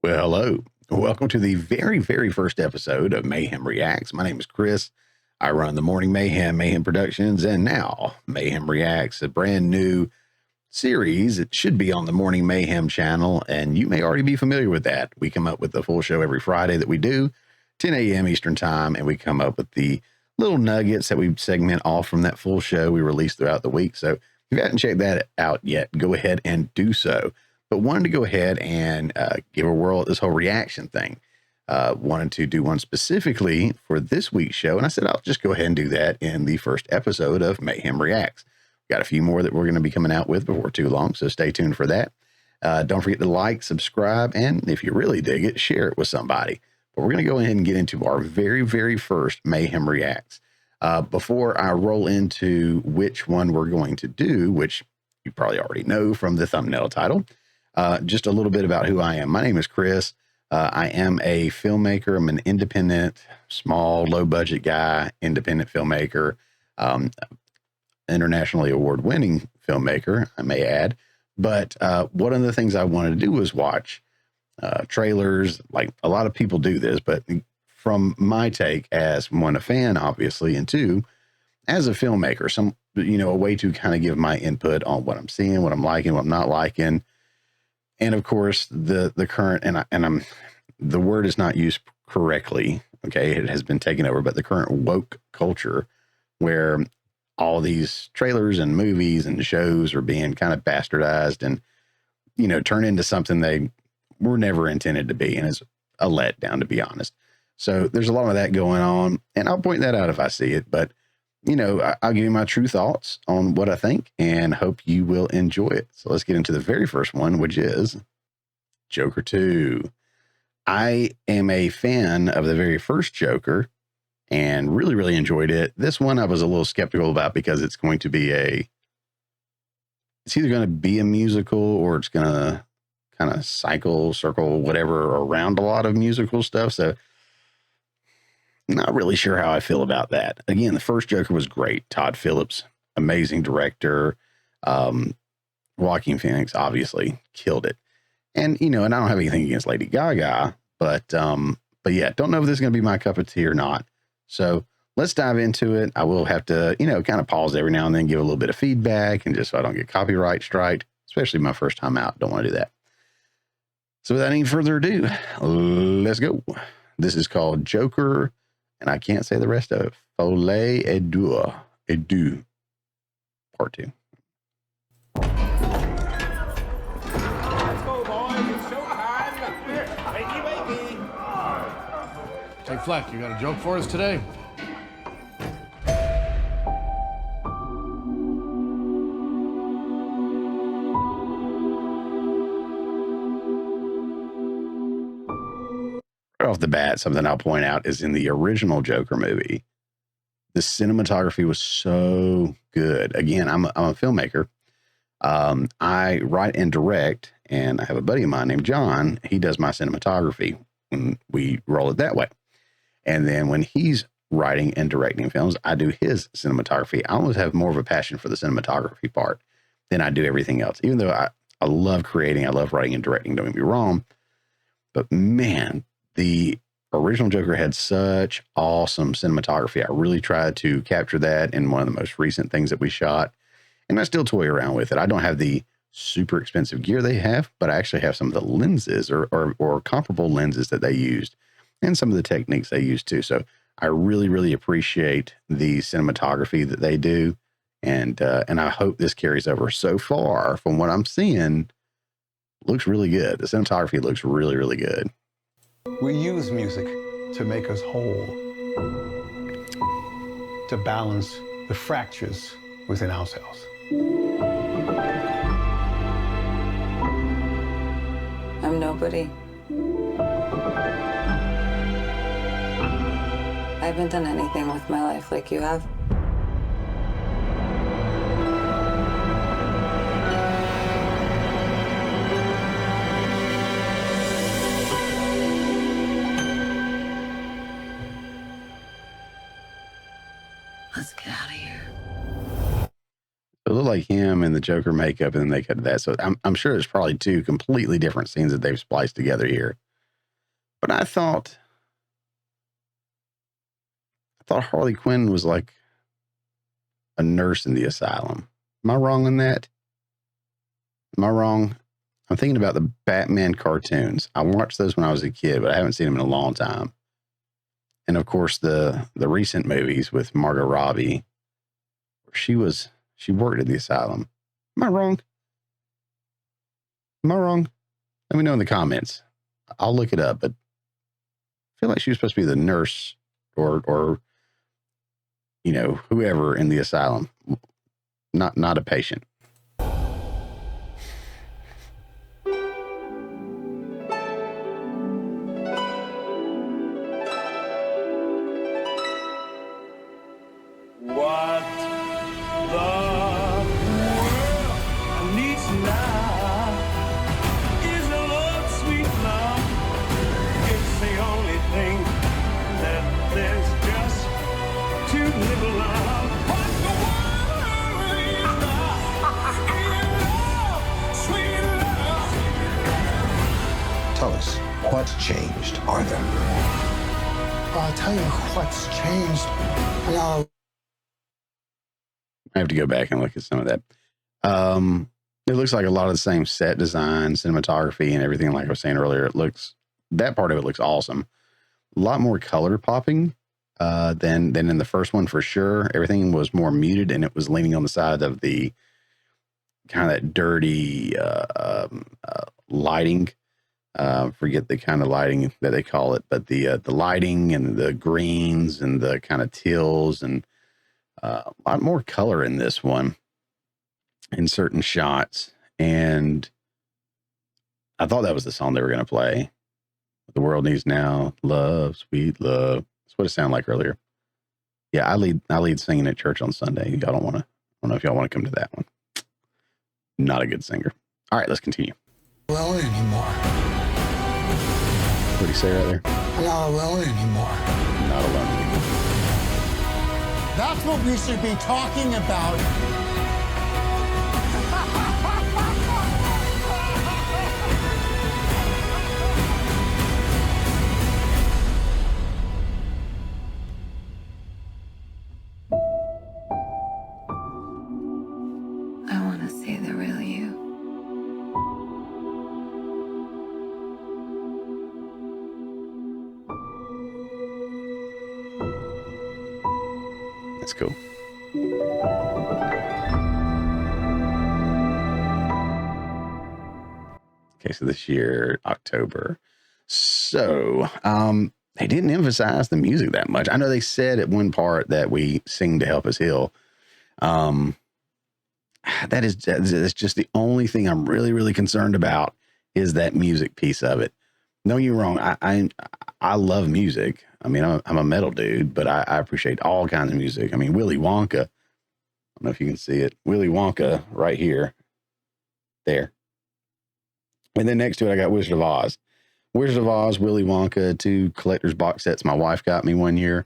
Well, hello. Welcome to the very, very first episode of Mayhem Reacts. My name is Chris. I run the Morning Mayhem Productions, and now Mayhem Reacts, a brand new series. It should be on the Morning Mayhem channel, and you may already be familiar with that. We come up with the full show every Friday that we do, 10 a.m. Eastern Time, and we come up with the little nuggets that we segment off from that full show we release throughout the week. So if you haven't checked that out yet, go ahead and do so. But wanted to go ahead and give a whirl at this whole reaction thing. Wanted to do one specifically for this week's show, and I said I'll just go ahead and do that in the first episode of Mayhem Reacts. Got a few more that we're going to be coming out with before too long, so stay tuned for that. Don't forget to like, subscribe, and if you really dig it, share it with somebody. But we're going to go ahead and get into our very, very first Mayhem Reacts. Before I roll into which one we're going to do, which you probably already know from the thumbnail title, just a little bit about who I am. My name is Chris. I am a filmmaker. I'm an independent, small, low-budget guy, independent filmmaker, internationally award-winning filmmaker, I may add. But one of the things I wanted to do was watch trailers. Like a lot of people do this, but from my take as one, a fan, obviously, and two, as a filmmaker, a way to kind of give my input on what I'm seeing, what I'm liking, what I'm not liking. And of course, the current, the word is not used correctly. Okay. It has been taken over, but the current woke culture where all these trailers and movies and shows are being kind of bastardized and, turned into something they were never intended to be. And it's a letdown, to be honest. So there's a lot of that going on, and I'll point that out if I see it, but I'll give you my true thoughts on what I think and hope you will enjoy it. So let's get into the very first one, which is Joker 2. I am a fan of the very first Joker and really, really enjoyed it. This one I was a little skeptical about because it's going to be it's either going to be a musical or it's going to kind of circle, whatever, around a lot of musical stuff. So not really sure how I feel about that. Again, the first Joker was great. Todd Phillips, amazing director. Joaquin Phoenix obviously killed it. And, and I don't have anything against Lady Gaga, but yeah, don't know if this is going to be my cup of tea or not. So let's dive into it. I will have to, kind of pause every now and then, give a little bit of feedback, and just so I don't get copyright striked, especially my first time out. Don't want to do that. So without any further ado, let's go. This is called Joker, and I can't say the rest of it. Folie et Deux, part 2. Let's go, boys. It's showtime. Wakey, wakey. Hey, Fleck, you got a joke for us today? Right off the bat, something I'll point out is in the original Joker movie, the cinematography was so good. Again, I'm a filmmaker. I write and direct, and I have a buddy of mine named John. He does my cinematography, and we roll it that way. And then when he's writing and directing films, I do his cinematography. I almost have more of a passion for the cinematography part than I do everything else. Even though I love creating, I love writing and directing, don't get me wrong. But man, the original Joker had such awesome cinematography. I really tried to capture that in one of the most recent things that we shot. And I still toy around with it. I don't have the super expensive gear they have, but I actually have some of the lenses or comparable lenses that they used and some of the techniques they used too. So I really, really appreciate the cinematography that they do. And I hope this carries over. So far, from what I'm seeing, looks really good. The cinematography looks really, really good. We use music to make us whole, to balance the fractures within ourselves. I'm nobody. I haven't done anything with my life like you have. Let's get out of here. It looked like him and the Joker makeup, and then they cut that. So I'm sure it's probably two completely different scenes that they've spliced together here. But I thought Harley Quinn was like a nurse in the asylum. Am I wrong on that? Am I wrong? I'm thinking about the Batman cartoons. I watched those when I was a kid, but I haven't seen them in a long time. And of course, the recent movies with Margot Robbie, where she worked at the asylum. Am I wrong? Am I wrong? Let me know in the comments. I'll look it up, but I feel like she was supposed to be the nurse or you know, whoever in the asylum, not a patient. What the world needs now is a love, sweet love. It's the only thing that there's just too little love. What the world needs now is love, sweet love. Tell us, what's changed, Arthur? I'll tell you what's changed. I have to go back and look at some of that. It looks like a lot of the same set design, cinematography, and everything. Like I was saying earlier, that part of it looks awesome. A lot more color popping than in the first one for sure. Everything was more muted, and it was leaning on the side of the kind of that dirty lighting. Forget the kind of lighting that they call it, but the lighting and the greens and the kind of teals and a lot more color in this one in certain shots. And I thought that was the song they were going to play. The world needs now love, sweet love. That's what it sounded like earlier. Yeah, I lead singing at church on Sunday. Y'all don't know if y'all want to come to that one. Not a good singer. All right, let's continue. Alone anymore. What do you say right there? I'm not alone anymore. Not alone anymore. That's what we should be talking about. I want to see the real you. That's cool. Okay, so this year, October. So, they didn't emphasize the music that much. I know they said at one part that we sing to help us heal. That's just the only thing I'm really, really concerned about is that music piece of it. Don't get me wrong. I love music. I mean, I'm a metal dude, but I appreciate all kinds of music. I mean, Willy Wonka. I don't know if you can see it. Willy Wonka right here. There. And then next to it, I got Wizard of Oz. Wizard of Oz, Willy Wonka, 2 collector's box sets my wife got me one year.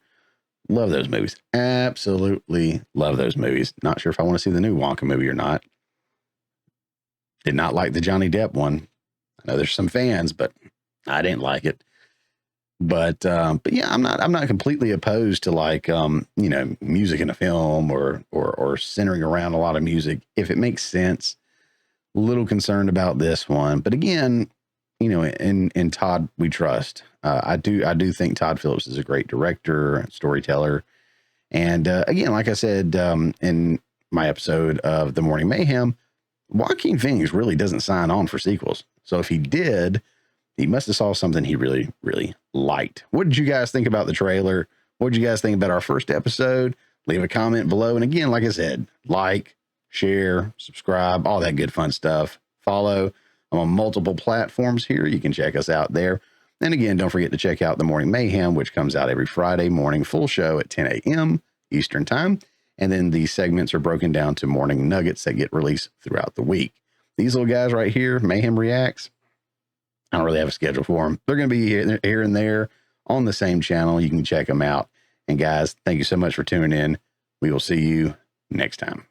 Love those movies. Absolutely love those movies. Not sure if I want to see the new Wonka movie or not. Did not like the Johnny Depp one. I know there's some fans, but I didn't like it. But yeah, I'm not completely opposed to like, music in a film or centering around a lot of music if it makes sense. A little concerned about this one, but again, in Todd we trust. I do think Todd Phillips is a great director, storyteller, and again, like I said in my episode of The Morning Mayhem, Joaquin Phoenix really doesn't sign on for sequels. So if he did, he must have saw something he really, really liked. What did you guys think about the trailer? What did you guys think about our first episode? Leave a comment below. And again, like I said, like, share, subscribe, all that good fun stuff. Follow. I'm on multiple platforms here. You can check us out there. And again, don't forget to check out The Morning Mayhem, which comes out every Friday morning, full show at 10 a.m. Eastern time. And then the segments are broken down to morning nuggets that get released throughout the week. These little guys right here, Mayhem Reacts, I don't really have a schedule for them. They're going to be here and there on the same channel. You can check them out. And guys, thank you so much for tuning in. We will see you next time.